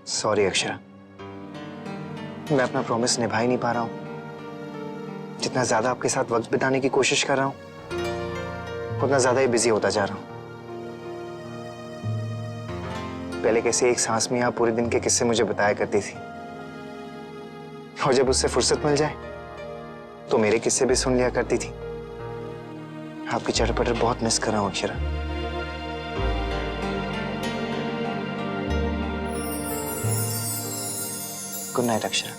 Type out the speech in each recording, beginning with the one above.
Sorry Akshara, मैं अपना promise निभा ही नहीं पा रहा हूं। जितना ज्यादा आपके साथ वक्त बिताने की कोशिश कर रहा हूं, उतना ज्यादा ही बिजी होता जा रहा हूं। पहले कैसे एक सांस में आप पूरे दिन के किस्से मुझे बताया करती थी, और जब उससे फुर्सत मिल जाए तो मेरे किस्से भी सुन लिया करती थी। आपकी चटपटर बहुत मिस कर रहा हूं अक्षरा। Good night Akshara.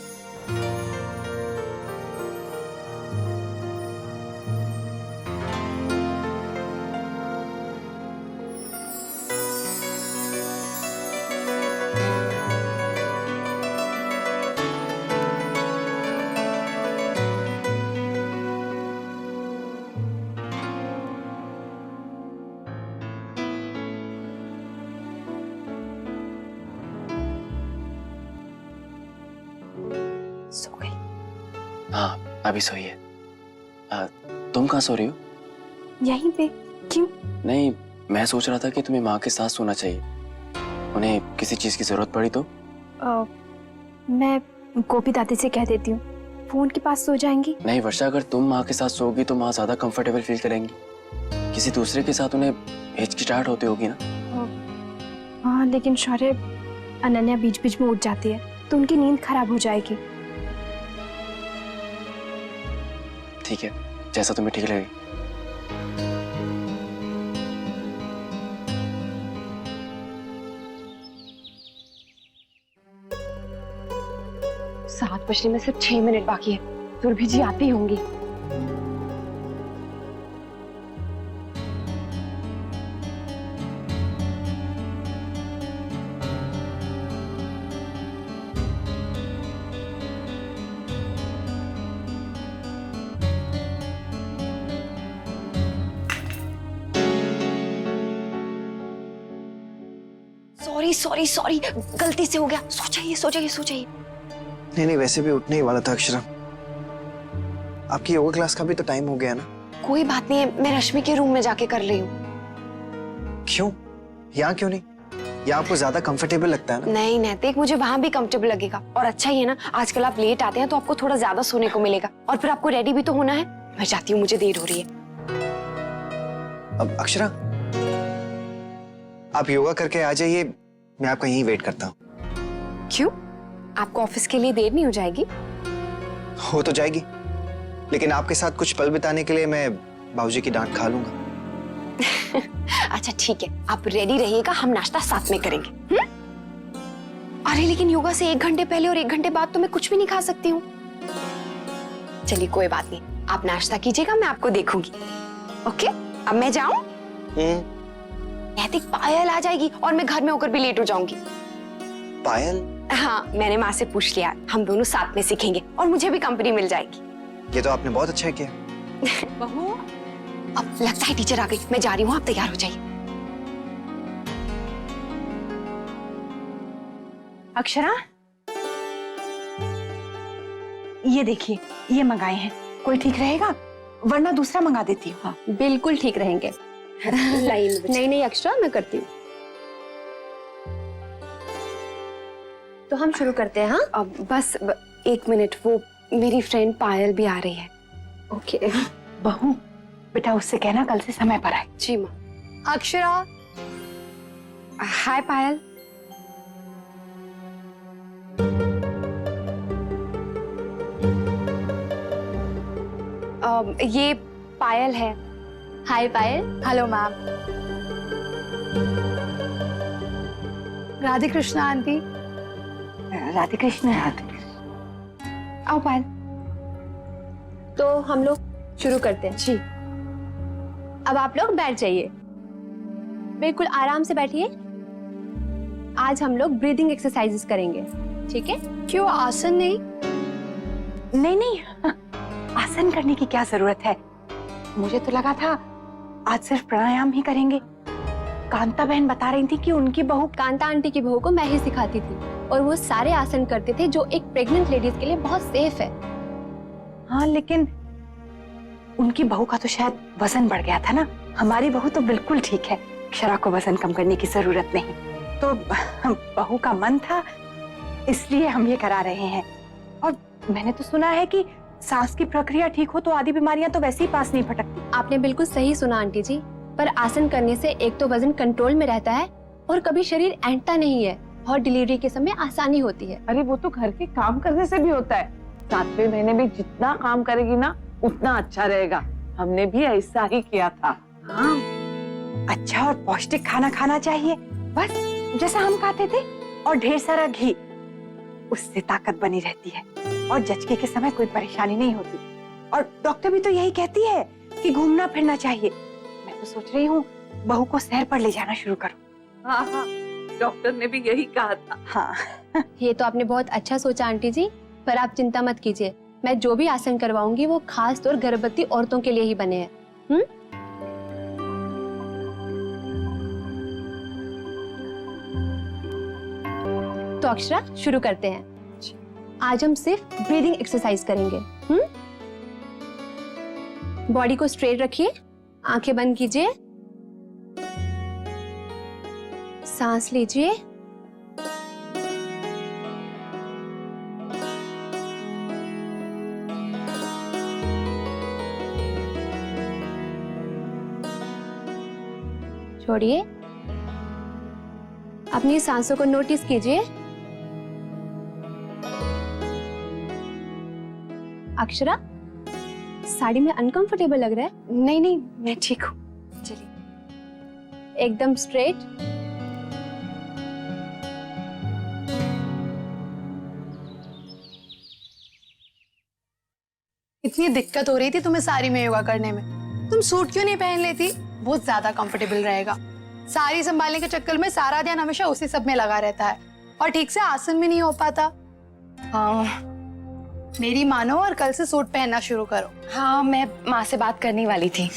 सो गई? हाँ, अभी सोई है। तुम कहाँ सो रही हो? यहीं पे। क्यों? नहीं, मैं सोच रहा था कि तुम्हें माँ के साथ सोना चाहिए। उन्हें किसी चीज की जरूरत पड़ी तो? मैं गोपी दादी से कह देती हूँ, फोन के पास सो जाएंगी। नहीं वर्षा, अगर तुम माँ के साथ सोओगी तो माँ ज्यादा कंफर्टेबल फील करेंगी। किसी दूसरे के साथ उन्हें हिचकिचाहट होती होगी ना। हाँ, लेकिन शौर्य, अनन्या बीच बीच में उठ जाती है तो उनकी नींद खराब हो जाएगी। ठीक है, जैसा तुम्हें ठीक लगे। सात बजने में सिर्फ 6 मिनट बाकी है। सुरभि जी आती होंगी। सॉरी सॉरी सॉरी, गलती से हो गया। सो जाइए सो जाइए सो जाइए। नहीं नहीं, वैसे भी उठने ही वाला था अक्षरा। आपकी योगा क्लास का भी तो टाइम हो गया ना। कोई बात नहीं है, मैं रश्मि के रूम में जाके कर रही हूँ। क्यों? यहाँ क्यों नहीं? यहाँ आपको ज्यादा कंफर्टेबल लगता है ना? नहीं नैतिक, मुझे वहां भी कंफर्टेबल लगेगा। और अच्छा ही है ना, आजकल आप लेट आते हैं तो आपको थोड़ा ज्यादा सोने को मिलेगा, और फिर आपको रेडी भी तो होना है। मैं जाती हूँ, मुझे देर हो रही है। अब अक्षरा, आप योगा करके आ जाइए, मैं आपका यहीं वेट करता हूँ। क्यों? आपको ऑफिस के लिए देर नहीं हो जाएगी? हो तो जाएगी, लेकिन आपके साथ कुछ पल बिताने के लिए मैं बाबूजी की डांट खा लूंगा। अच्छा ठीक है, आप रेडी रहिएगा, हम नाश्ता साथ में करेंगे। अरे लेकिन योगा से 1 घंटे पहले और 1 घंटे बाद तो मैं कुछ भी नहीं खा सकती हूँ। चलिए कोई बात नहीं, आप नाश्ता कीजिएगा, मैं आपको देखूंगी। ओके, अब मैं जाऊं? नैतिक, पायल आ जाएगी और मैं घर में होकर भी लेट हो जाऊंगी। पायल? हाँ, मैंने माँ से पूछ लिया, हम दोनों साथ में सीखेंगे और मुझे भी कंपनी मिल जाएगी। ये तो आपने बहुत अच्छा किया। बहू, अब लगता है टीचर आ गई, मैं जा रही हूँ, आप तैयार हो जाइए। अक्षरा, ये देखिए, ये मंगाए हैं। कोई ठीक रहेगा? वरना दूसरा मंगा देती हूँ। हाँ, बिल्कुल ठीक रहेंगे। लाइन नहीं नहीं अक्षरा, मैं करती हूँ। तो हम शुरू करते हैं। हाँ, अब बस 1 मिनट, वो मेरी फ्रेंड पायल भी आ रही है। ओके। बहू, बेटा उससे कहना कल से समय पर आए। जी माँ। अक्षरा, हाय पायल। ये पायल है। Hi Payal. Hello ma'am. Radhe Krishna aunty. Radhe Krishna. आओ पायल। तो हम लोग शुरू करते हैं। जी। अब आप लोग बैठ जाइए, बिल्कुल आराम से बैठिए। आज हम लोग ब्रीदिंग एक्सरसाइजेस करेंगे, ठीक है? क्यों आसन नहीं? नहीं नहीं, आसन करने की क्या जरूरत है? मुझे तो लगा था आज सिर्फ प्राणायाम ही करेंगे। कांता बहन बता रही थी कि उनकी बहू, कांता आंटी की बहू को मैं ही सिखाती थी और वो सारे आसन करते थे जो एक प्रेग्नेंट लेडीज के लिए बहुत सेफ है। हाँ लेकिन उनकी बहू का तो शायद वजन बढ़ गया था ना। हमारी बहू तो बिल्कुल ठीक है, अक्षरा को वजन कम करने की जरूरत नहीं। तो बहू का मन था इसलिए हम ये करा रहे हैं। और मैंने तो सुना है कि सांस की प्रक्रिया ठीक हो तो आधी बीमारियां तो वैसे ही पास नहीं फटकती। आपने बिल्कुल सही सुना आंटी जी, पर आसन करने से एक तो वजन कंट्रोल में रहता है और कभी शरीर ऐंठता नहीं है और डिलीवरी के समय आसानी होती है। अरे वो तो घर के काम करने से भी होता है। 7वें महीने में जितना काम करेगी ना उतना अच्छा रहेगा। हमने भी ऐसा ही किया था। हाँ, अच्छा और पौष्टिक खाना खाना चाहिए, बस जैसा हम खाते थे, और ढेर सारा घी, उससे ताकत बनी रहती है और जचके के समय कोई परेशानी नहीं होती। और डॉक्टर भी तो यही कहती है कि घूमना फिरना चाहिए। मैं तो सोच रही हूँ बहू को सैर पर ले जाना शुरू करूँ। हाँ हाँ, डॉक्टर ने भी यही कहा था। हाँ ये तो आपने बहुत अच्छा सोचा आंटी जी, पर आप चिंता मत कीजिए, मैं जो भी आसन करवाऊंगी वो खास तौर गर्भवती औरतों के लिए ही बने हैं। तो अक्षरा शुरू करते हैं। आज हम सिर्फ ब्रीदिंग एक्सरसाइज करेंगे। बॉडी को स्ट्रेट रखिए, आंखें बंद कीजिए, सांस लीजिए, छोड़िए। अपनी सांसों को नोटिस कीजिए। अक्षरा, साड़ी में अनकंफर्टेबल लग रहा है? नहीं नहीं, मैं ठीक हूँ। चलिए। एकदम स्ट्रेट। इतनी दिक्कत हो रही थी तुम्हें साड़ी में योगा करने में, तुम सूट क्यों नहीं पहन लेती? बहुत ज्यादा कंफर्टेबल रहेगा। साड़ी संभालने के चक्कर में सारा ध्यान हमेशा उसी सब में लगा रहता है और ठीक से आसन भी नहीं हो पाता। हाँ, मेरी मानो और कल से सूट पहनना शुरू करो। हाँ, मैं माँ से बात करने वाली थी।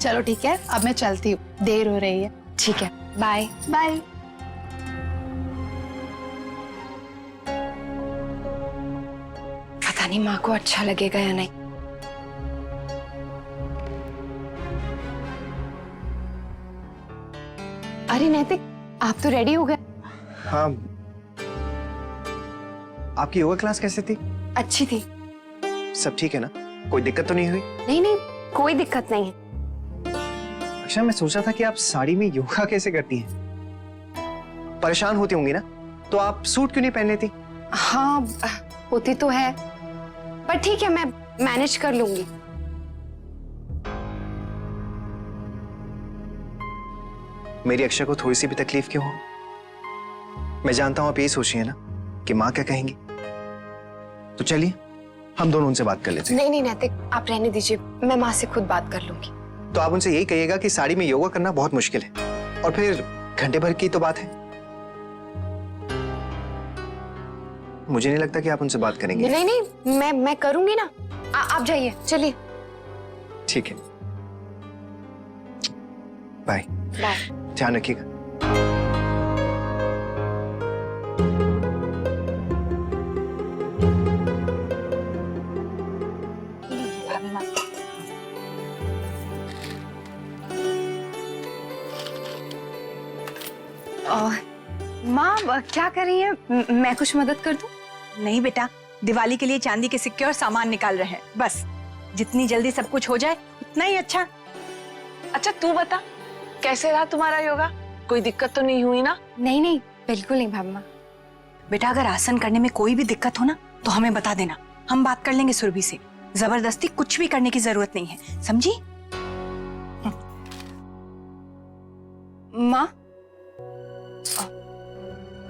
चलो ठीक है, अब मैं चलती हूँ, देर हो रही है। ठीक है, बाय बाय। पता नहीं माँ को अच्छा लगेगा या नहीं। अरे नैतिक, आप तो रेडी हो गए। हाँ, आपकी योगा क्लास कैसे थी? अच्छी थी। सब ठीक है ना? कोई दिक्कत तो नहीं हुई? नहीं नहीं, कोई दिक्कत नहीं है। अच्छा, मैं सोचा था कि आप साड़ी में योगा कैसे करती हैं? परेशान होती होंगी ना, तो आप सूट क्यों नहीं पहन लेती? हाँ, होती तो है, पर ठीक है, मैं मैनेज कर लूंगी। मेरी अक्षय को थोड़ी सी भी तकलीफ क्यों हो? मैं जानता हूं आप यही सोचिए ना कि माँ क्या कहेंगी। तो चलिए हम दोनों उनसे बात कर लेते हैं। नहीं नहीं नैतिक, आप रहने दीजिए, मैं माँ से खुद बात कर लूंगी। तो आप उनसे यही कहिएगा कि साड़ी में योगा करना बहुत मुश्किल है, और फिर घंटे भर की तो बात है। मुझे नहीं लगता कि आप उनसे बात करेंगे। नहीं नहीं, मैं करूंगी ना। आप जाइए, चलिए। ठीक है, बाय। बाय। ध्यान रखिएगा। माँ क्या कर रही है? मैं कुछ मदद कर दूं? नहीं बेटा, दिवाली के लिए चांदी के सिक्के और सामान निकाल रहे हैं, बस जितनी जल्दी सब कुछ हो जाए उतना ही अच्छा। अच्छा तू बता, कैसे रहा तुम्हारा योगा? कोई दिक्कत तो नहीं हुई ना? नहीं नहीं, बिल्कुल नहीं भाभी। बेटा, अगर आसन करने में कोई भी दिक्कत हो ना तो हमें बता देना, हम बात कर लेंगे सुरभि से। जबरदस्ती कुछ भी करने की जरूरत नहीं है, समझी? माँ,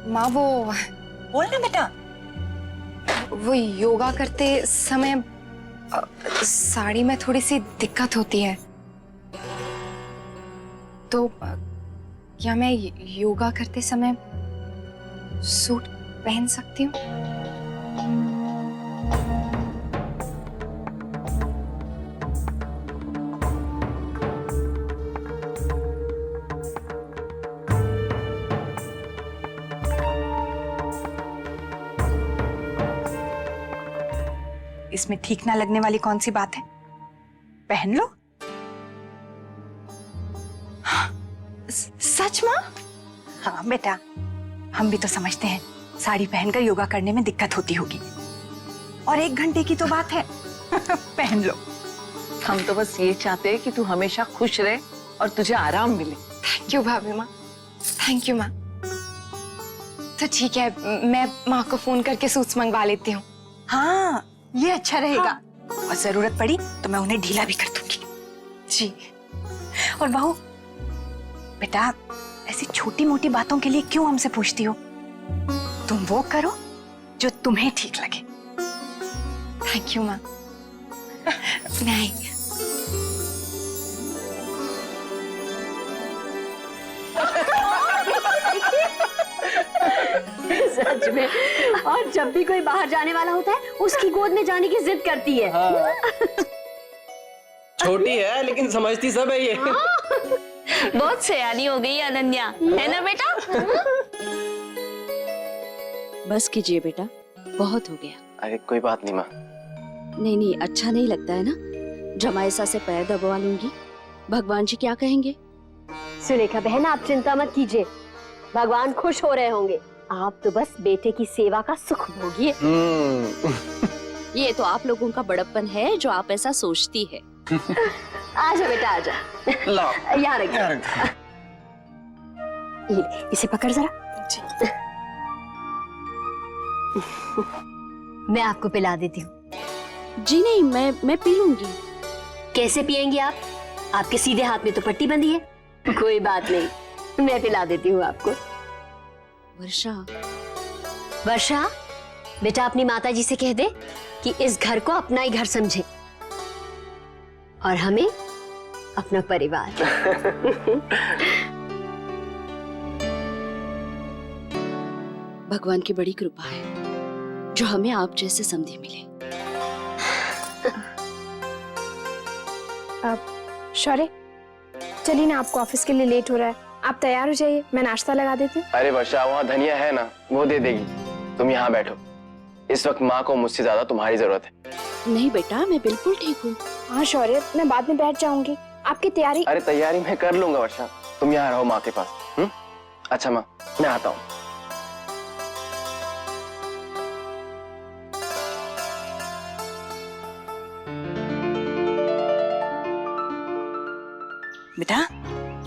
माँ बोल ना बेटा। वो योगा करते समय साड़ी में थोड़ी सी दिक्कत होती है, तो क्या मैं योगा करते समय सूट पहन सकती हूँ? इसमें ठीक ना लगने वाली कौन सी बात है? पहन लो। सच माँ? हाँ बेटा, हम भी तो समझते हैं साड़ी पहनकर योगा करने में दिक्कत होती होगी, और 1 घंटे की तो बात है। पहन लो। हम तो बस ये चाहते हैं कि तू हमेशा खुश रहे और तुझे आराम मिले। थैंक यू भाभी माँ, थैंक यू माँ। तो ठीक है, मैं माँ को फोन करके सूट्स मंगवा लेती हूँ। हाँ, ये अच्छा रहेगा। और जरूरत पड़ी तो मैं उन्हें ढीला भी कर दूंगी। जी। और बहू, बेटा ऐसी छोटी मोटी बातों के लिए क्यों हमसे पूछती हो? तुम वो करो जो तुम्हें ठीक लगे। थैंक यू माँ। मैं आई। सच में। और जब भी कोई बाहर जाने वाला होता है उसकी गोद में जाने की जिद करती है। हाँ। छोटी है लेकिन समझती सब है ये। बहुत सयानी हो गई अनन्या, है ना बेटा? बस कीजिए बेटा, बहुत हो गया। अरे कोई बात नहीं माँ। नहीं नहीं, अच्छा नहीं लगता है ना, जमाईसा से पैर दबवा लूंगी, भगवान जी क्या कहेंगे? सुलेखा बहन, आप चिंता मत कीजिए, भगवान खुश हो रहे होंगे। आप तो बस बेटे की सेवा का सुख भोगिए। ये तो आप लोगों का बड़प्पन है जो आप ऐसा सोचती है। आजा बेटा आजा। लाओ। यहाँ रख। ये, इसे पकड़ जरा। मैं आपको पिला देती हूँ। जी नहीं, मैं पी लूंगी। कैसे पियेंगी आप? आपके सीधे हाथ में तो पट्टी बंधी है। कोई बात नहीं, मैं पिला देती हूँ आपको। वर्षा, वर्षा बेटा, अपनी माता जी से कह दे कि इस घर को अपना ही घर समझे और हमें अपना परिवार। भगवान की बड़ी कृपा है जो हमें आप जैसे समधी मिले। शौर्य, चलिए ना, आपको ऑफिस के लिए लेट हो रहा है, आप तैयार हो जाइए, मैं नाश्ता लगा देती हूँ। अरे वर्षा, वहाँ धनिया है ना, वो दे देगी। तुम यहाँ बैठो, इस वक्त माँ को मुझसे ज्यादा तुम्हारी जरूरत है। नहीं बेटा, मैं बिल्कुल ठीक हूँ। हाँ शौर्य, मैं बाद में बैठ जाऊंगी, आपकी तैयारी। अरे तैयारी मैं कर लूंगा वर्षा, तुम यहाँ रहो माँ के पास। अच्छा माँ, मैं आता हूँ। बेटा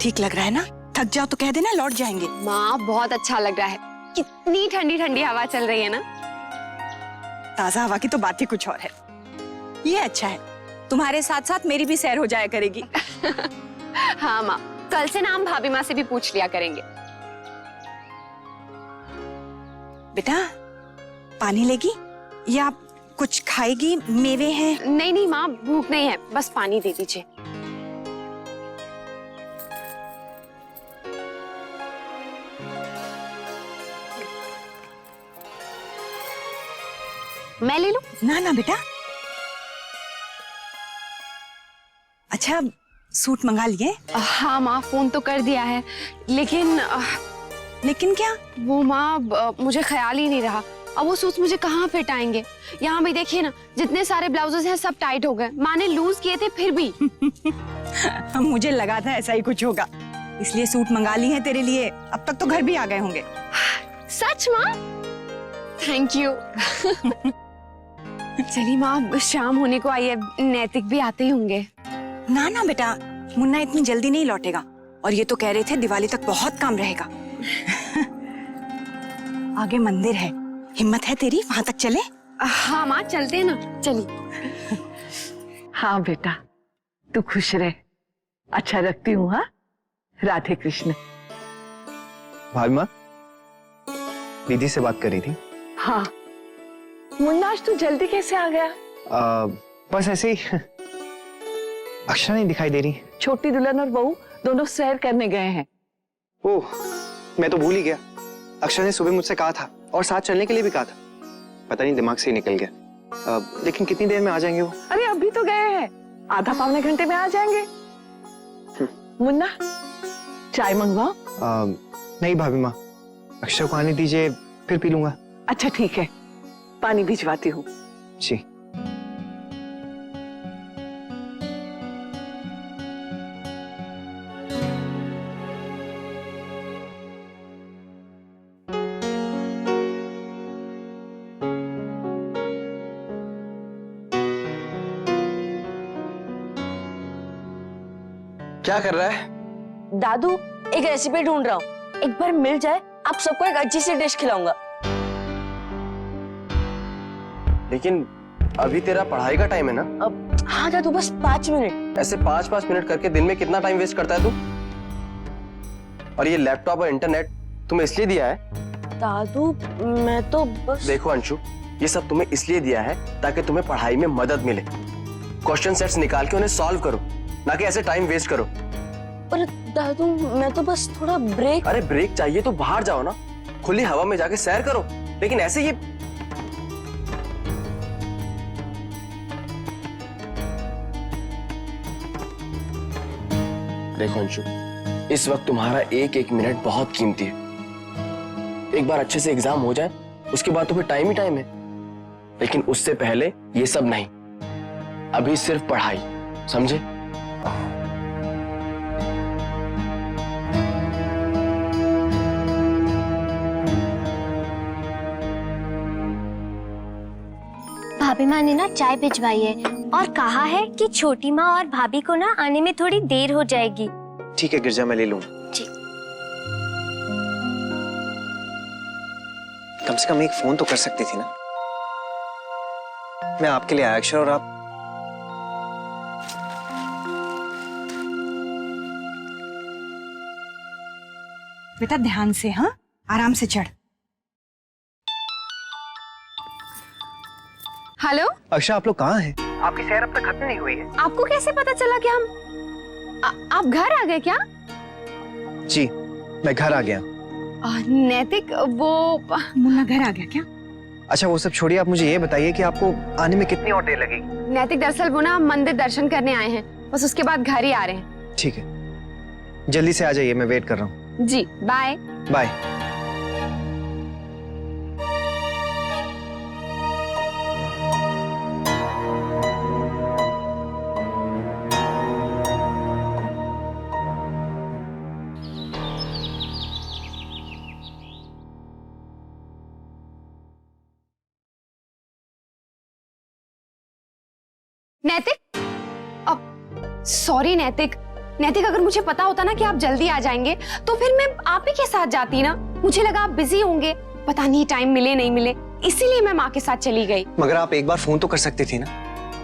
ठीक लग रहा है ना? थक जाओ तो कह देना, लौट जाएंगे। माँ बहुत अच्छा लग रहा है, कितनी ठंडी ठंडी हवा चल रही है ना। ताजा हवा की तो बात ही कुछ और है। ये अच्छा है, तुम्हारे साथ साथ मेरी भी सैर हो जाया करेगी। हाँ माँ, कल से ना हम भाभी माँ से भी पूछ लिया करेंगे। बेटा पानी लेगी या कुछ खाएगी? मेवे हैं। नहीं नहीं माँ, भूख नहीं है, बस पानी दे दीजिए। मैं ले लूं? ना ना बेटा। अच्छा, सूट मंगा लिए? हाँ माँ, फोन तो कर दिया है, लेकिन लेकिन क्या? वो माँ, मुझे ख्याल ही नहीं रहा। अब वो सूट्स मुझे कहाँ फिट आएंगे? यहाँ भी देखिए ना, जितने सारे ब्लाउजेस हैं सब टाइट हो गए। माँ ने लूज किए थे फिर भी। मुझे लगा था ऐसा ही कुछ होगा, इसलिए सूट मंगा लिए हैं तेरे लिए। अब तक तो घर भी आ गए होंगे। सच माँ? Thank you. चलिए माँ, शाम होने को आई है, नैतिक भी आते ही होंगे। ना ना बेटा, मुन्ना इतनी जल्दी नहीं लौटेगा, और ये तो कह रहे थे दिवाली तक बहुत काम रहेगा। आगे मंदिर है, हिम्मत है तेरी, वहां तक चले? हाँ माँ, चलते हैं ना, चलिए। हाँ बेटा, तू खुश रहे। अच्छा रखती हूँ। हाँ, राधे कृष्ण। भाभी माँ, दीदी से बात कर रही थी। हाँ मुन्ना, आज तू जल्दी कैसे आ गया? बस ऐसे ही। अक्षरा नहीं दिखाई दे रही। छोटी दुल्हन और बहू दोनों सैर करने गए हैं। ओह, मैं तो भूल ही गया। अक्षरा ने सुबह मुझसे कहा था और साथ चलने के लिए भी कहा था, पता नहीं दिमाग से ही निकल गया। लेकिन कितनी देर में आ जाएंगे वो? अरे अभी तो गए हैं, आधा पौने घंटे में आ जाएंगे। मुन्ना, चाय मंगवाओ? नहीं भाभी माँ, अक्षरा को आने दीजिए, फिर पी लूंगा। अच्छा ठीक है, पानी भिजवाती हूँ। जी। क्या कर रहा है? दादू एक रेसिपी ढूंढ रहा हूँ, एक बार मिल जाए आप सबको एक अच्छी सी डिश खिलाऊंगा। लेकिन अभी तेरा पढ़ाई का टाइम है ना? अब हाँ दादू, बस 5 मिनट। ऐसे 5-5 मिनट करके दिन में कितना टाइम वेस्ट करता है तू? और ये लैपटॉप और इंटरनेट तुम्हें इसलिए दिया है? दादू मैं तो बस। देखो अंशु, ये सब तुम्हें इसलिए दिया है ताकि तुम्हें पढ़ाई में मदद मिले। क्वेश्चन सेट्स निकाल के उन्हें सॉल्व करो, ना कि ऐसे टाइम वेस्ट करो। पर दादू मैं तो बस थोड़ा ब्रेक। अरे ब्रेक चाहिए तो बाहर जाओ ना, खुली हवा में जाके सैर करो। लेकिन ऐसे ये देखो अंशु, इस वक्त तुम्हारा एक एक मिनट बहुत कीमती है। एक बार अच्छे से एग्जाम हो जाए, उसके बाद तो फिर टाइम ही टाइम है। लेकिन उससे पहले ये सब नहीं, अभी सिर्फ पढ़ाई, समझे? भाभी माँ ने ना चाय भिजवाई है और कहा है कि छोटी माँ और भाभी को ना आने में थोड़ी देर हो जाएगी। ठीक है गिरजा, मैं ले लूँ। जी। कम से कम एक फोन तो कर सकती थी ना। मैं आपके लिए आया अक्षर, और आप बेटा ध्यान से, हाँ आराम से चढ़। हेलो अक्षर, आप लोग कहाँ हैं? आपकी सैर अब तक खत्म नहीं हुई है। आपको कैसे पता चला कि हम आप घर आ गए क्या? जी, मैं घर आ गया। नैतिक वो मुन्ना घर आ गया क्या? अच्छा वो सब छोड़िए, आप मुझे ये बताइए कि आपको आने में कितनी और देर लगेगी? नैतिक दरअसल वो ना मंदिर दर्शन करने आए हैं, बस उसके बाद घर ही आ रहे हैं। ठीक है, जल्दी से आ जाइए, मैं वेट कर रहा हूँ। जी बाय। बाय। नैतिक, अब सॉरी नैतिक, अगर मुझे पता होता ना कि आप जल्दी आ जाएंगे तो फिर मैं आप ही के साथ जाती ना। मुझे लगा आप बिजी होंगे, पता नहीं टाइम मिले नहीं मिले, इसीलिए मैं माँ के साथ चली गई। मगर आप एक बार फोन तो कर सकती थी ना।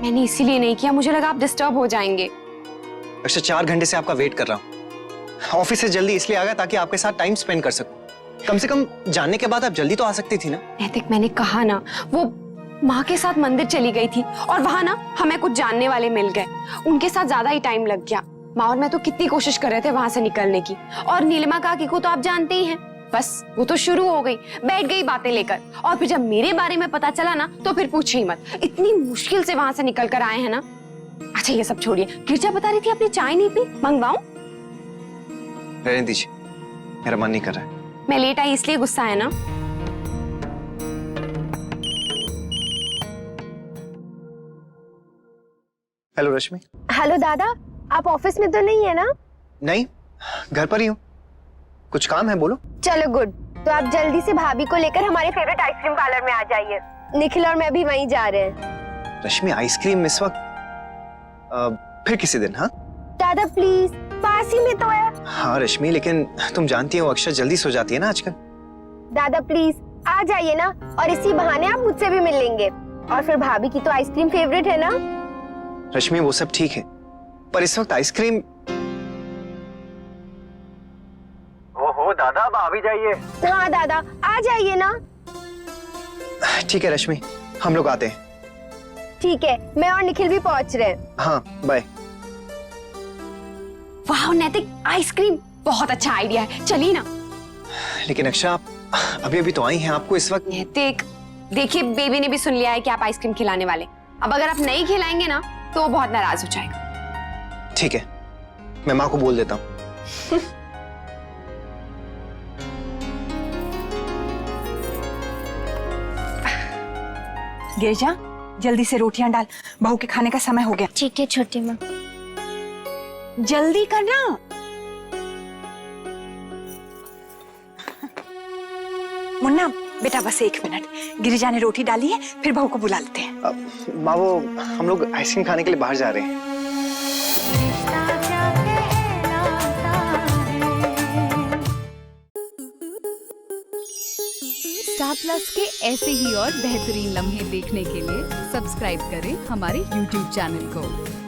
मैंने इसीलिए नहीं किया, मुझे लगा आप डिस्टर्ब हो जाएंगे। अच्छा 4 घंटे से आपका वेट कर रहा हूँ। ऑफिस से जल्दी इसलिए आ गया ताकि आपके साथ टाइम स्पेंड कर सकूं। कम से कम जानने के बाद आप जल्दी तो आ सकती थी ना। नैतिक मैंने कहा ना, वो माँ के साथ मंदिर चली गई थी और वहां ना हमें कुछ जानने वाले मिल गए, उनके साथ ज्यादा ही टाइम लग गया। माँ और मैं तो कितनी कोशिश कर रहे थे वहां से निकलने की, और नीलिमा काकी को तो आप जानते ही हैं, बस वो तो शुरू हो गई, बैठ गई बातें लेकर, और फिर जब मेरे बारे में पता चला ना तो फिर पूछिए मत, इतनी मुश्किल से वहां से निकल कर आए हैं ना। अच्छा ये सब छोड़िए, गिरजा बता रही थी आपने चाय नहीं पी, मंगवाऊं? रहने दीजिए, मेरा मन नहीं कर रहा है। मैं लेट आई इसलिए गुस्सा है ना? हेलो रश्मि। हेलो दादा, आप ऑफिस में तो नहीं है ना? नहीं, घर पर ही हूँ। कुछ काम है, बोलो। चलो गुड, तो आप जल्दी से भाभी को लेकर हमारे फेवरेट आइसक्रीम पार्लर में आ जाइए। निखिल और मैं भी वहीं जा रहे हैं। रश्मि आइसक्रीम इस वक्त फिर किसी दिन। हाँ दादा प्लीज, पास ही में तो है। हाँ रश्मि, लेकिन तुम जानती हो अक्षर जल्दी सो जाती है ना आजकल। दादा प्लीज आ जाइए ना, और इसी बहाने आप मुझसे भी मिल लेंगे, और फिर भाभी की तो आइसक्रीम फेवरेट है ना। रश्मि वो सब ठीक है, पर इस वक्त आइसक्रीम। ओहो दादा, अब आ भी जाइए। हाँ दादा आ जाइए ना। ठीक है रश्मि, हम लोग आते हैं। ठीक है, मैं और निखिल भी पहुंच रहे हैं। हाँ बाय। वाह नैतिक, आइसक्रीम बहुत अच्छा आइडिया है, चलिए ना। लेकिन अक्षर आप अभी अभी तो आई हैं, आपको इस वक्त। नैतिक देखिए, बेबी ने भी सुन लिया है कि आप आइसक्रीम खिलाने वाले, अब अगर आप नहीं खिलाएंगे ना तो वो बहुत नाराज हो जाएगा। ठीक है, मैं माँ को बोल देता हूँ। गिरजा जल्दी से रोटियां डाल, बहू के खाने का समय हो गया। ठीक है छोटी माँ। जल्दी करना। मुन्ना बेटा बस 1 मिनट, गिरिजा ने रोटी डाली है, फिर बहू को बुला लेते हैं। माँ वो हम लोग आइसक्रीम खाने के लिए बाहर जा रहे हैं। स्टार प्लस के ऐसे ही और बेहतरीन लम्हे देखने के लिए सब्सक्राइब करें हमारे YouTube चैनल को।